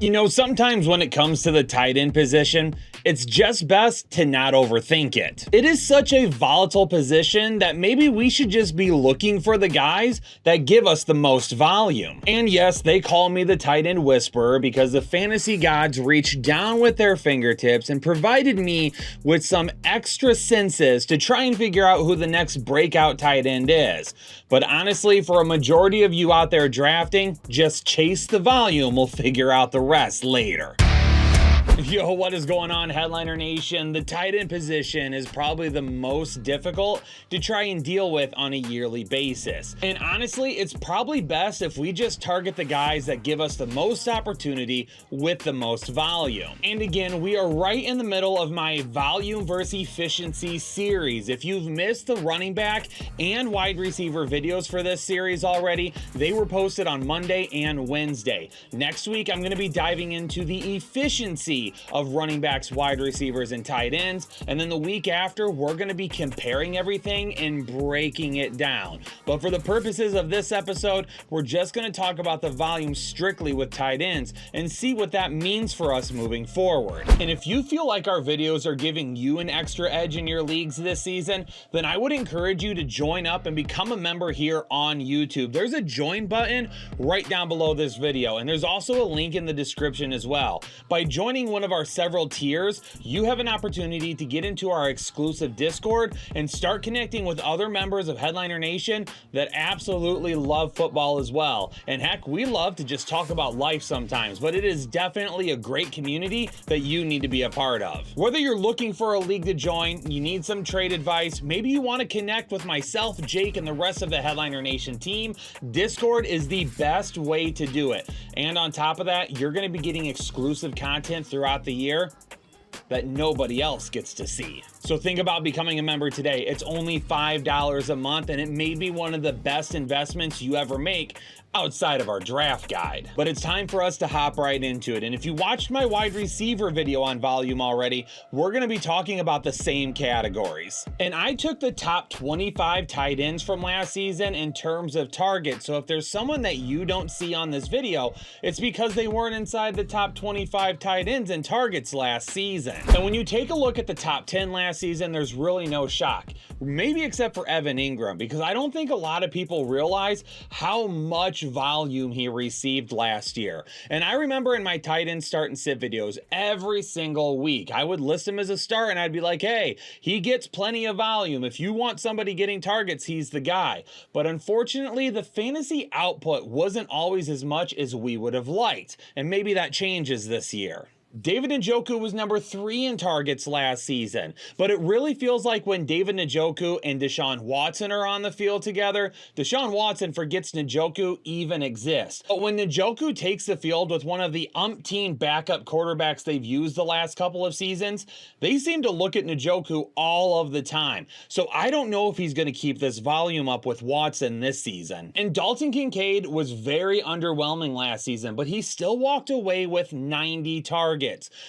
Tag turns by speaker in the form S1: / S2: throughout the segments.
S1: You know, sometimes when it comes to the tight end position, it's just best to not overthink it. It is such a volatile position that maybe we should just be looking for the guys that give us the most volume. And yes, they call me the tight end whisperer because the fantasy gods reached down with their fingertips and provided me with some extra senses to try and figure out who the next breakout tight end is. But honestly, for a majority of you out there drafting, just chase the volume, we'll figure out the rest later. Yo, what is going on, Headliner Nation? The tight end position is probably the most difficult to try and deal with on a yearly basis. And honestly, it's probably best if we just target the guys that give us the most opportunity with the most volume. And again, we are right in the middle of my volume versus efficiency series. If you've missed the running back and wide receiver videos for this series already, they were posted on Monday and Wednesday. Next week, I'm going to be diving into the efficiency of running backs, wide receivers, and tight ends. And then the week after, we're going to be comparing everything and breaking it down. But for the purposes of this episode, we're just going to talk about the volume strictly with tight ends and see what that means for us moving forward. And if you feel like our videos are giving you an extra edge in your leagues this season, then I would encourage you to join up and become a member here on YouTube. There's a join button right down below this video, and there's also a link in the description as well. By joining one of our several tiers, you have an opportunity to get into our exclusive Discord and start connecting with other members of Headliner Nation that absolutely love football as well. And heck, we love to just talk about life sometimes, but it is definitely a great community that you need to be a part of. Whether you're looking for a league to join, you need some trade advice, maybe you want to connect with myself, Jake, and the rest of the Headliner Nation team, Discord is the best way to do it. And on top of that, you're going to be getting exclusive content throughout the year that nobody else gets to see. So think about becoming a member today. It's only $5 a month, and it may be one of the best investments you ever make outside of our draft guide. But it's time for us to hop right into it. And if you watched my wide receiver video on volume already, we're going to be talking about the same categories. And I took the top 25 tight ends from last season in terms of targets. So if there's someone that you don't see on this video, it's because they weren't inside the top 25 tight ends and targets last season. And when you take a look at the top 10 last season, there's really no shock. Maybe except for Evan Engram, because I don't think a lot of people realize how much volume he received last year. And I remember in my tight end start and sit videos every single week, I would list him as a start and I'd be like, hey, he gets plenty of volume. If you want somebody getting targets, he's the guy. But unfortunately, the fantasy output wasn't always as much as we would have liked. And maybe that changes this year. David Njoku was number 3 in targets last season, but it really feels like when David Njoku and Deshaun Watson are on the field together, Deshaun Watson forgets Njoku even exists. But when Njoku takes the field with one of the umpteen backup quarterbacks they've used the last couple of seasons, they seem to look at Njoku all of the time. So I don't know if he's going to keep this volume up with Watson this season. And Dalton Kincaid was very underwhelming last season, but he still walked away with 90 targets.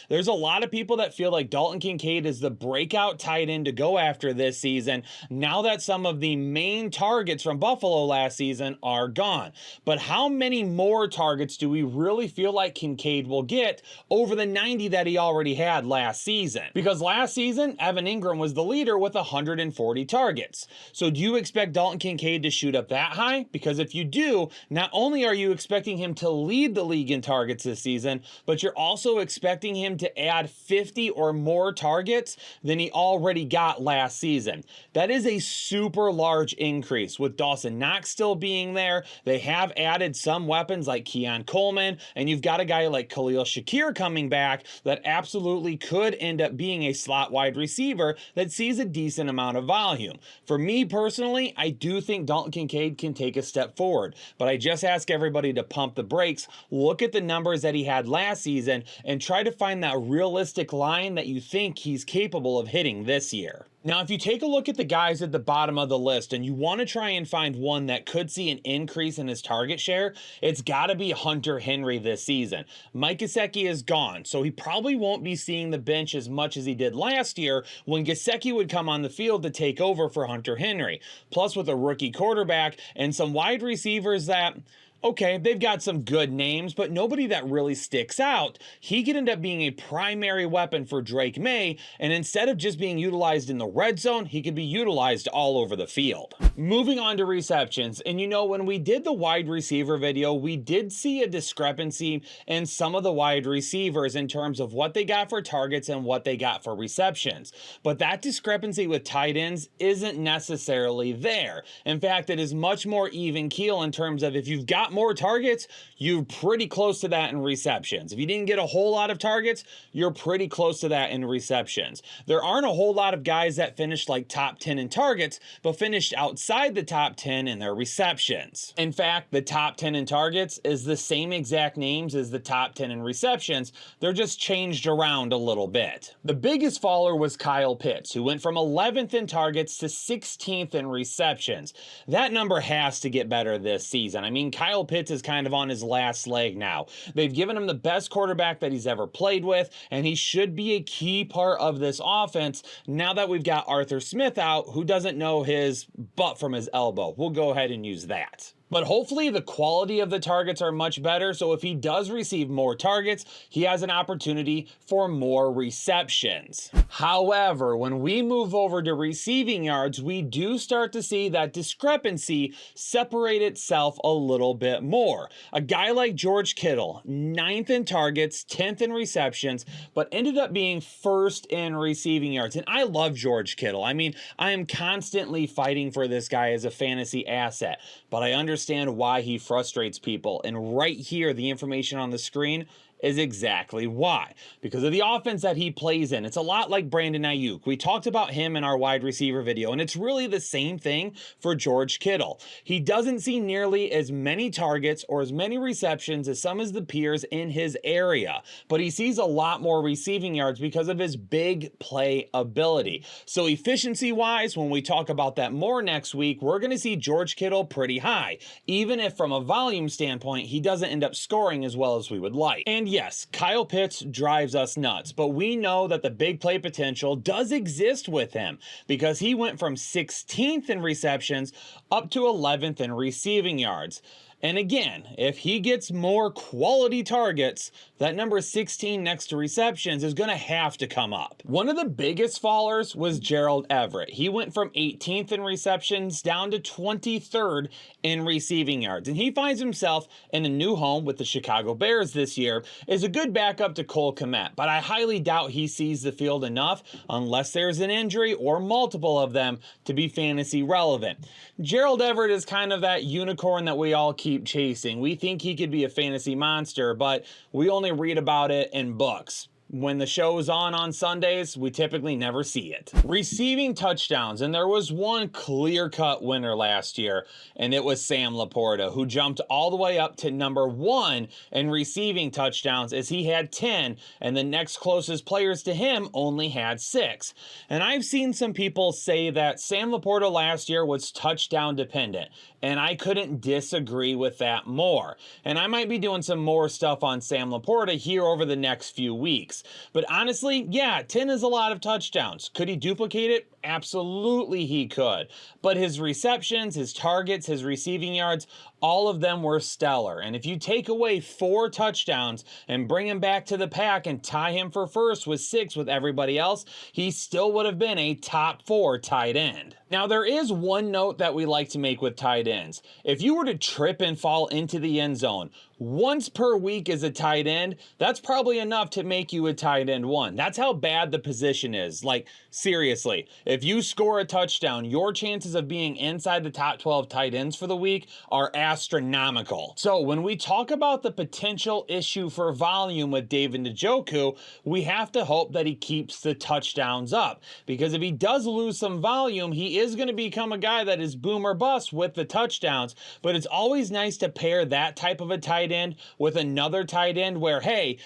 S1: There's a lot of people that feel like Dalton Kincaid is the breakout tight end to go after this season now that some of the main targets from Buffalo last season are gone. But how many more targets do we really feel like Kincaid will get over the 90 that he already had last season? Because last season, Evan Engram was the leader with 140 targets. So do you expect Dalton Kincaid to shoot up that high? Because if you do, not only are you expecting him to lead the league in targets this season, but you're also expecting him to add 50 or more targets than he already got last season. That is a super large increase. With Dawson Knox still being there, they have added some weapons like Keon Coleman, and you've got a guy like Khalil Shakir coming back that absolutely could end up being a slot wide receiver that sees a decent amount of volume. For me personally, I do think Dalton Kincaid can take a step forward, but I just ask everybody to pump the brakes, look at the numbers that he had last season, and try to find that realistic line that you think he's capable of hitting this year. Now, if you take a look at the guys at the bottom of the list and you want to try and find one that could see an increase in his target share, it's got to be Hunter Henry this season. Mike Gesicki is gone, so he probably won't be seeing the bench as much as he did last year when Gesicki would come on the field to take over for Hunter Henry. Plus, with a rookie quarterback and some wide receivers that Okay, they've got some good names, but nobody that really sticks out. He could end up being a primary weapon for Drake May, and instead of just being utilized in the red zone, he could be utilized all over the field. Moving on to receptions, and when we did the wide receiver video, we did see a discrepancy in some of the wide receivers in terms of what they got for targets and what they got for receptions. But that discrepancy with tight ends isn't necessarily there. In fact, it is much more even keel in terms of if you've got more targets, you're pretty close to that in receptions. If you didn't get a whole lot of targets, you're pretty close to that in receptions. There aren't a whole lot of guys that finished like top 10 in targets, but finished outside the top 10 in their receptions. In fact, the top 10 in targets is the same exact names as the top 10 in receptions. They're just changed around a little bit. The biggest faller was Kyle Pitts, who went from 11th in targets to 16th in receptions. That number has to get better this season. I mean, Kyle Pitts is kind of on his last leg now. They've given him the best quarterback that he's ever played with, and he should be a key part of this offense now that we've got Arthur Smith out, who doesn't know his butt from his elbow. We'll go ahead and use that. But hopefully the quality of the targets are much better, so if he does receive more targets, he has an opportunity for more receptions. However, when we move over to receiving yards, we do start to see that discrepancy separate itself a little bit more. A guy like George Kittle, 9th in targets, 10th in receptions, but ended up being 1st in receiving yards. And I love George Kittle. I mean, I am constantly fighting for this guy as a fantasy asset, but I understand why he frustrates people. And right here, the information on the screen is exactly why. Because of the offense that he plays in. It's a lot like Brandon Ayuk. We talked about him in our wide receiver video, and it's really the same thing for George Kittle. He doesn't see nearly as many targets or as many receptions as some of the peers in his area, but he sees a lot more receiving yards because of his big play ability. So efficiency-wise, when we talk about that more next week, we're going to see George Kittle pretty high, even if from a volume standpoint, he doesn't end up scoring as well as we would like. And yes, Kyle Pitts drives us nuts, but we know that the big play potential does exist with him because he went from 16th in receptions up to 11th in receiving yards. And again, if he gets more quality targets, that number 16 next to receptions is going to have to come up. One of the biggest fallers was Gerald Everett. He went from 18th in receptions down to 23rd in receiving yards. And he finds himself in a new home with the Chicago Bears this year as a good backup to Cole Kmet. But I highly doubt he sees the field enough unless there's an injury or multiple of them to be fantasy relevant. Gerald Everett is kind of that unicorn that we all keep chasing. We think he could be a fantasy monster, but we only read about it in books. When the show is on Sundays, we typically never see it. Receiving touchdowns, and there was one clear-cut winner last year, and it was Sam Laporta, who jumped all the way up to number 1 in receiving touchdowns as he had 10, and the next closest players to him only had 6. And I've seen some people say that Sam Laporta last year was touchdown dependent, and I couldn't disagree with that more. And I might be doing some more stuff on Sam Laporta here over the next few weeks. But honestly, yeah, 10 is a lot of touchdowns. Could he duplicate it? Absolutely he could. But his receptions, his targets, his receiving yards, all of them were stellar. And if you take away 4 touchdowns and bring him back to the pack and tie him for first with 6 with everybody else, he still would have been a top 4 tight end. Now, there is one note that we like to make with tight ends. If you were to trip and fall into the end zone once per week as a tight end, that's probably enough to make you a tight end 1. That's how bad the position is. Like, seriously, if you score a touchdown, your chances of being inside the top 12 tight ends for the week are astronomical. So when we talk about the potential issue for volume with David Njoku, we have to hope that he keeps the touchdowns up. Because if he does lose some volume, he is going to become a guy that is boom or bust with the touchdowns. But it's always nice to pair that type of a tight end with another tight end where, hey,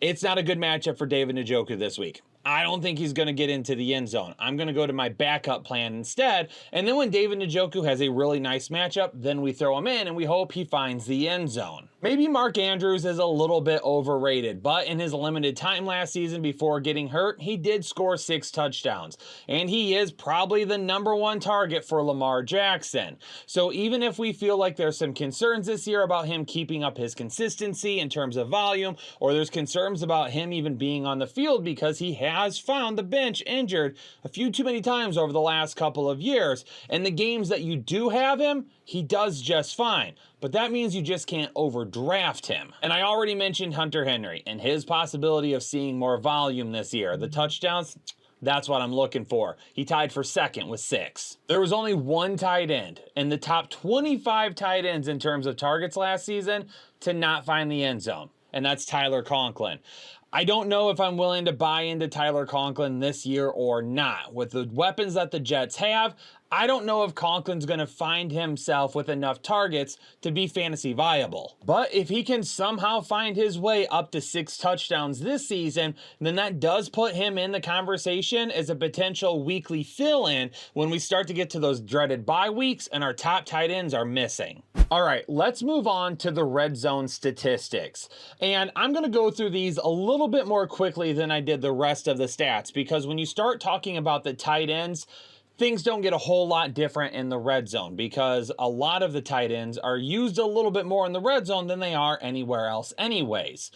S1: it's not a good matchup for David Njoku this week. I don't think he's going to get into the end zone. I'm going to go to my backup plan instead. And then when David Njoku has a really nice matchup, then we throw him in and we hope he finds the end zone. Maybe Mark Andrews is a little bit overrated, but in his limited time last season before getting hurt, he did score 6 touchdowns, and he is probably the #1 target for Lamar Jackson. So even if we feel like there's some concerns this year about him keeping up his consistency in terms of volume, or there's concerns about him even being on the field because he has found the bench injured a few too many times over the last couple of years, in the games that you do have him, he does just fine. But that means you just can't overdraft him. And I already mentioned Hunter Henry and his possibility of seeing more volume this year. The touchdowns, that's what I'm looking for. He tied for second with 6. There was only one tight end in the top 25 tight ends in terms of targets last season to not find the end zone, and that's Tyler Conklin. I don't know if I'm willing to buy into Tyler Conklin this year or not. With the weapons that the Jets have, I don't know if Conklin's going to find himself with enough targets to be fantasy viable. But if he can somehow find his way up to 6 touchdowns this season, then that does put him in the conversation as a potential weekly fill-in when we start to get to those dreaded bye weeks and our top tight ends are missing. All right, let's move on to the red zone statistics. And I'm going to go through these a little bit more quickly than I did the rest of the stats, because when you start talking about the tight ends, things don't get a whole lot different in the red zone because a lot of the tight ends are used a little bit more in the red zone than they are anywhere else anyways.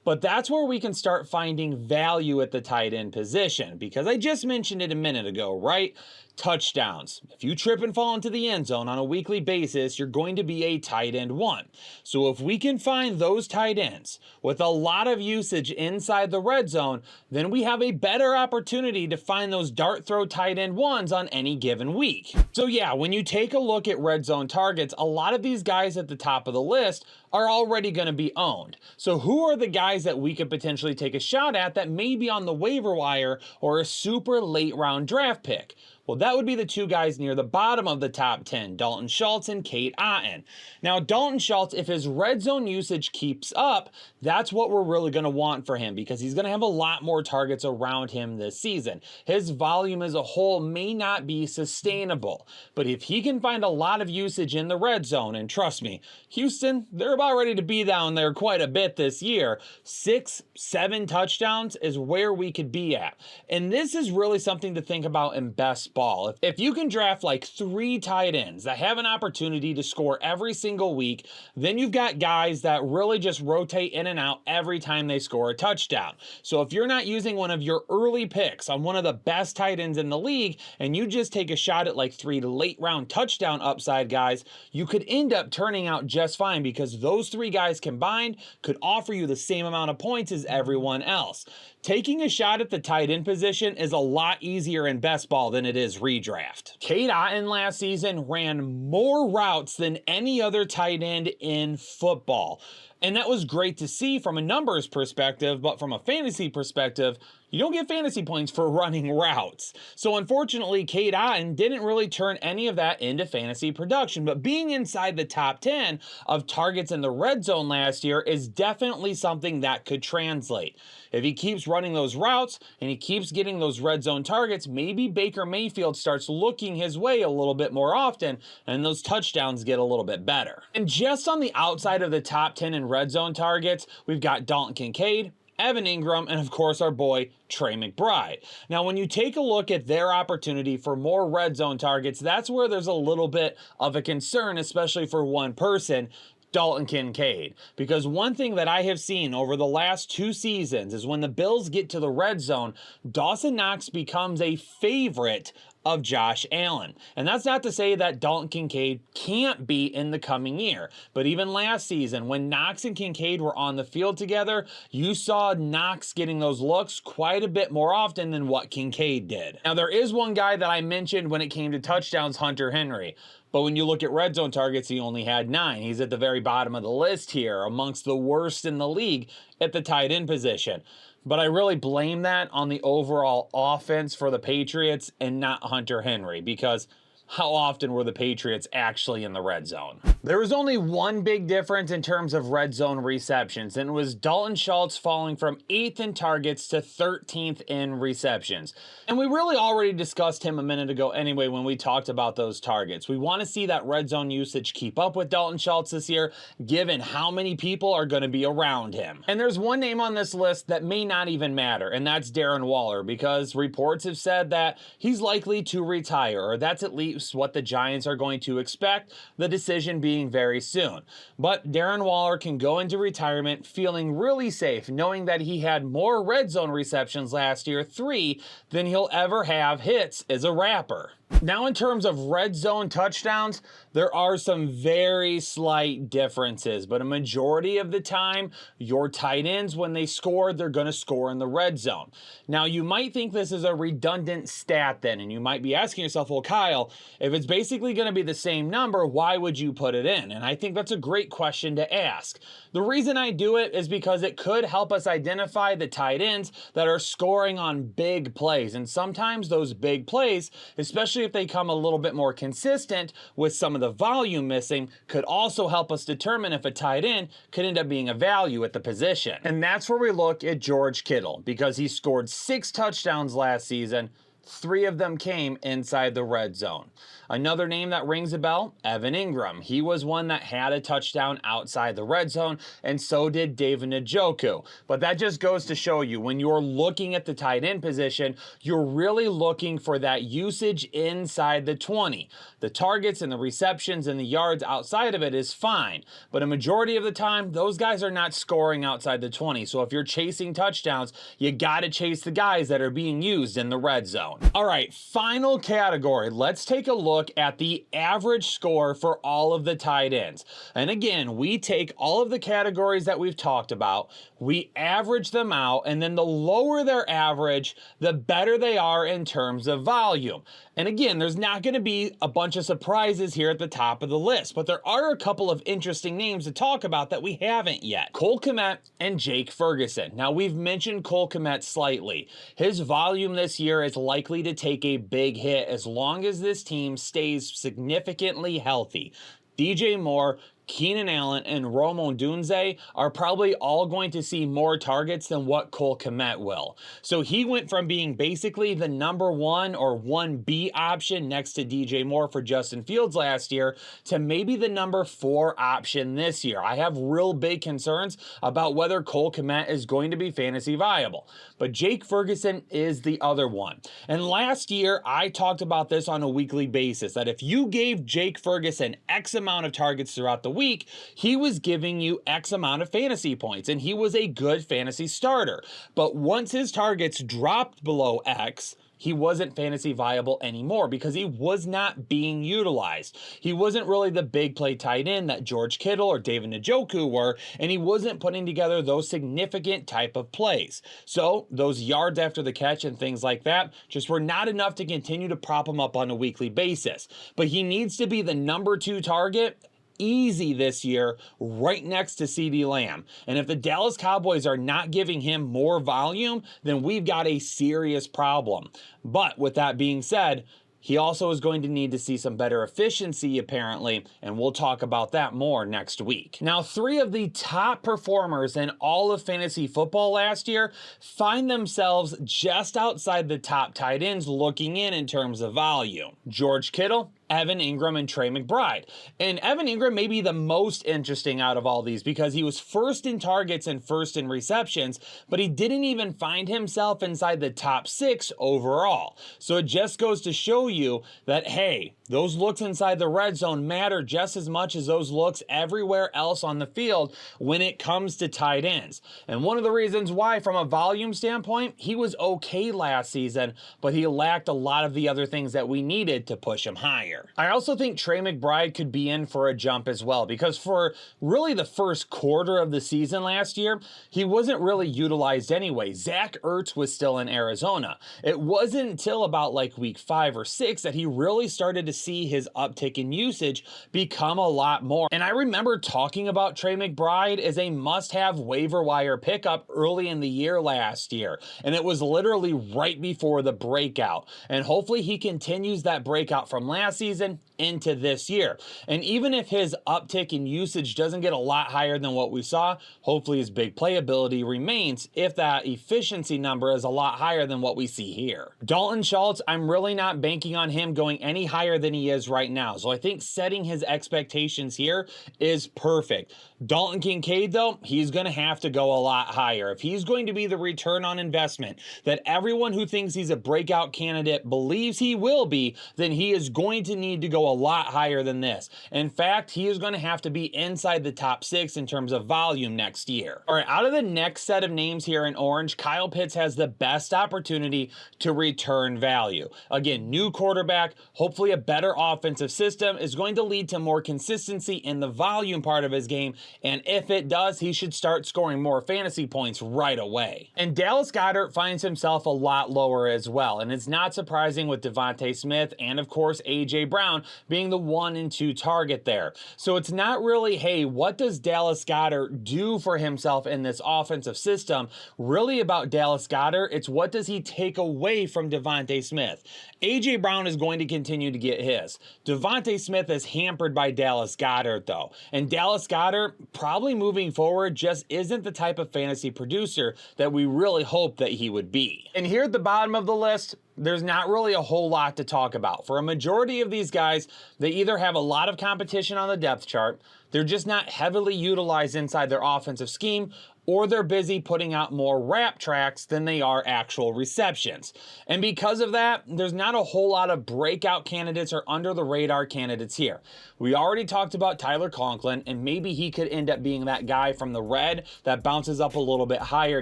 S1: But that's where we can start finding value at the tight end position, because I just mentioned it a minute ago, right? Touchdowns. If you trip and fall into the end zone on a weekly basis, you're going to be a tight end 1. So if we can find those tight ends with a lot of usage inside the red zone, then we have a better opportunity to find those dart throw tight end 1s on any given week. So yeah, when you take a look at red zone targets, a lot of these guys at the top of the list are already going to be owned. So who are the guys that we could potentially take a shot at that may be on the waiver wire or a super late round draft pick? Well, that would be the 2 guys near the bottom of the top 10, Dalton Schultz and Cade Otton. Now, Dalton Schultz, if his red zone usage keeps up, that's what we're really going to want for him, because he's going to have a lot more targets around him this season. His volume as a whole may not be sustainable, but if he can find a lot of usage in the red zone, and trust me, Houston, they're about ready to be down there quite a bit this year, 6, 7 touchdowns is where we could be at. And this is really something to think about in best ball. If you can draft like 3 tight ends that have an opportunity to score every single week, then you've got guys that really just rotate in and out every time they score a touchdown. So if you're not using one of your early picks on one of the best tight ends in the league, and you just take a shot at like 3 late round touchdown upside guys, you could end up turning out just fine, because those 3 guys combined could offer you the same amount of points as everyone else. Taking a shot at the tight end position is a lot easier in best ball than it is redraft. Cade Otton last season ran more routes than any other tight end in football. And that was great to see from a numbers perspective, but from a fantasy perspective, you don't get fantasy points for running routes. So unfortunately, Cade Otton didn't really turn any of that into fantasy production, but being inside the top 10 of targets in the red zone last year is definitely something that could translate. If he keeps running those routes and he keeps getting those red zone targets, maybe Baker Mayfield starts looking his way a little bit more often and those touchdowns get a little bit better. And just on the outside of the top 10 in red zone targets, we've got Dalton Kincaid, Evan Ingram, and of course our boy Trey McBride. Now, when you take a look at their opportunity for more red zone targets, that's where there's a little bit of a concern, especially for one person, Dalton Kincaid. Because one thing that I have seen over the last 2 seasons is when the Bills get to the red zone, Dawson Knox becomes a favorite of Josh Allen. And that's not to say that Dalton Kincaid can't be in the coming year. But even last season, when Knox and Kincaid were on the field together, you saw Knox getting those looks quite a bit more often than what Kincaid did. Now, there is one guy that I mentioned when it came to touchdowns, Hunter Henry. But when you look at red zone targets, he only had 9. He's at the very bottom of the list here, amongst the worst in the league at the tight end position. But I really blame that on the overall offense for the Patriots and not Hunter Henry, because how often were the Patriots actually in the red zone? There was only one big difference in terms of red zone receptions, and it was Dalton Schultz falling from 8th in targets to 13th in receptions. And we really already discussed him a minute ago anyway when we talked about those targets. We want to see that red zone usage keep up with Dalton Schultz this year, given how many people are going to be around him. And there's one name on this list that may not even matter, and that's Darren Waller, because reports have said that he's likely to retire, or that's at least what the Giants are going to expect, the decision being very soon. But Darren Waller can go into retirement feeling really safe, knowing that he had more red zone receptions last year, 3, than he'll ever have hits as a Rapper. Now, in terms of red zone touchdowns, there are some very slight differences, but a majority of the time, your tight ends, when they score, they're going to score in the red zone. Now, you might think this is a redundant stat then, and you might be asking yourself, well, Kyle, if it's basically going to be the same number, why would you put it in? And I think that's a great question to ask. The reason I do it is because it could help us identify the tight ends that are scoring on big plays, and sometimes those big plays, especially if they come a little bit more consistent with some of the volume missing, could also help us determine if a tight end could end up being a value at the position. And that's where we look at George Kittle, because he scored 6 touchdowns last season. 3 of them came inside the red zone. Another name that rings a bell, Evan Ingram. He was one that had a touchdown outside the red zone, and so did David Njoku. But that just goes to show you, when you're looking at the tight end position, you're really looking for that usage inside the 20. The targets and the receptions and the yards outside of it is fine, but a majority of the time, those guys are not scoring outside the 20. So if you're chasing touchdowns, you gotta chase the guys that are being used in the red zone. All right, final category. Let's take a look at the average score for all of the tight ends. And again, we take all of the categories that we've talked about, we average them out, and then the lower their average, the better they are in terms of volume. And again, there's not going to be a bunch of surprises here at the top of the list, but there are a couple of interesting names to talk about that we haven't yet. Cole Kmet and Jake Ferguson. Now, we've mentioned Cole Kmet slightly. His volume this year is likely to take a big hit as long as this team stays significantly healthy. DJ Moore, Keenan Allen, and Rome Odunze are probably all going to see more targets than what Cole Kmet will. So he went from being basically the number 1 or 1B option next to DJ Moore for Justin Fields last year to maybe the number 4 option this year. I have real big concerns about whether Cole Kmet is going to be fantasy viable. But Jake Ferguson is the other one. And last year, I talked about this on a weekly basis, that if you gave Jake Ferguson X amount of targets throughout the week, he was giving you X amount of fantasy points, and he was a good fantasy starter. But once his targets dropped below X, he wasn't fantasy viable anymore because he was not being utilized. He wasn't really the big play tight end that George Kittle or David Njoku were, and he wasn't putting together those significant type of plays. So those yards after the catch and things like that just were not enough to continue to prop him up on a weekly basis. But he needs to be the number 2 target easy this year, right next to CeeDee Lamb. And if the Dallas Cowboys are not giving him more volume, then we've got a serious problem. But with that being said, he also is going to need to see some better efficiency, apparently, and we'll talk about that more next week. Now, 3 of the top performers in all of fantasy football last year find themselves just outside the top tight ends looking in terms of volume. George Kittle, Evan Ingram, and Trey McBride. And Evan Ingram may be the most interesting out of all these because he was first in targets and first in receptions, but he didn't even find himself inside the top 6 overall. So it just goes to show you that, hey, those looks inside the red zone matter just as much as those looks everywhere else on the field when it comes to tight ends. And one of the reasons why, from a volume standpoint, he was okay last season, but he lacked a lot of the other things that we needed to push him higher. I also think Trey McBride could be in for a jump as well, because for really the first quarter of the season last year, he wasn't really utilized anyway. Zach Ertz was still in Arizona. It wasn't until about like week 5 or 6 that he really started to to see his uptick in usage become a lot more. And I remember talking about Trey McBride as a must-have waiver wire pickup early in the year last year. And it was literally right before the breakout. And hopefully he continues that breakout from last season into this year. And even if his uptick in usage doesn't get a lot higher than what we saw, hopefully his big playability remains if that efficiency number is a lot higher than what we see here. Dalton Schultz, I'm really not banking on him going any higher than he is right now. So I think setting his expectations here is perfect. Dalton Kincaid, though, he's going to have to go a lot higher. If he's going to be the return on investment that everyone who thinks he's a breakout candidate believes he will be, then he is going to need to go a lot higher than this. In fact, he is going to have to be inside the top 6 in terms of volume next year. All right, out of the next set of names here in orange, Kyle Pitts has the best opportunity to return value. Again, new quarterback, hopefully a better offensive system is going to lead to more consistency in the volume part of his game, and if it does, he should start scoring more fantasy points right away. And Dallas Goedert finds himself a lot lower as well, and it's not surprising with Devontae Smith and of course AJ Brown being the 1 and 2 target there. So it's not really, hey, what does Dallas Goedert do for himself in this offensive system? Really about Dallas Goedert, it's what does he take away from Devontae Smith? AJ Brown is going to continue to get his. Devontae Smith is hampered by Dallas Goedert though, and Dallas Goedert probably moving forward just isn't the type of fantasy producer that we really hope that he would be. And here at the bottom of the list, there's not really a whole lot to talk about. For a majority of these guys, they either have a lot of competition on the depth chart, they're just not heavily utilized inside their offensive scheme, or they're busy putting out more rap tracks than they are actual receptions. And because of that, there's not a whole lot of breakout candidates or under the radar candidates here. We already talked about Tyler Conklin, and maybe he could end up being that guy from the red that bounces up a little bit higher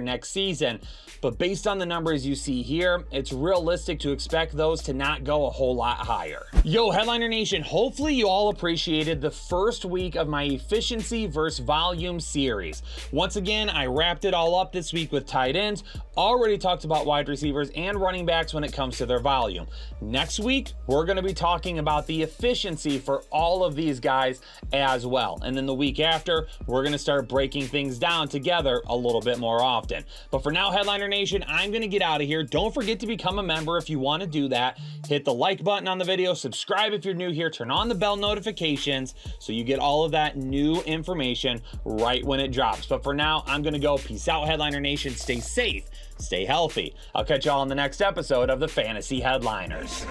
S1: next season. But based on the numbers you see here, it's realistic to expect those to not go a whole lot higher. Yo, Headliner Nation, hopefully you all appreciated the first week of my efficiency versus volume series. Once again, I wrapped it all up this week with tight ends, already talked about wide receivers and running backs when it comes to their volume. Next week, we're going to be talking about the efficiency for all of these guys as well. And then the week after, we're going to start breaking things down together a little bit more often. But for now, Headliner Nation, I'm going to get out of here. Don't forget to become a member if you want to do that. Hit the like button on the video, subscribe if you're new here, turn on the bell notifications so you get all of that new information right when it drops. But for now, I'm going to go. Peace out, Headliner Nation. Stay safe, stay healthy. I'll catch y'all on the next episode of the Fantasy Headliners.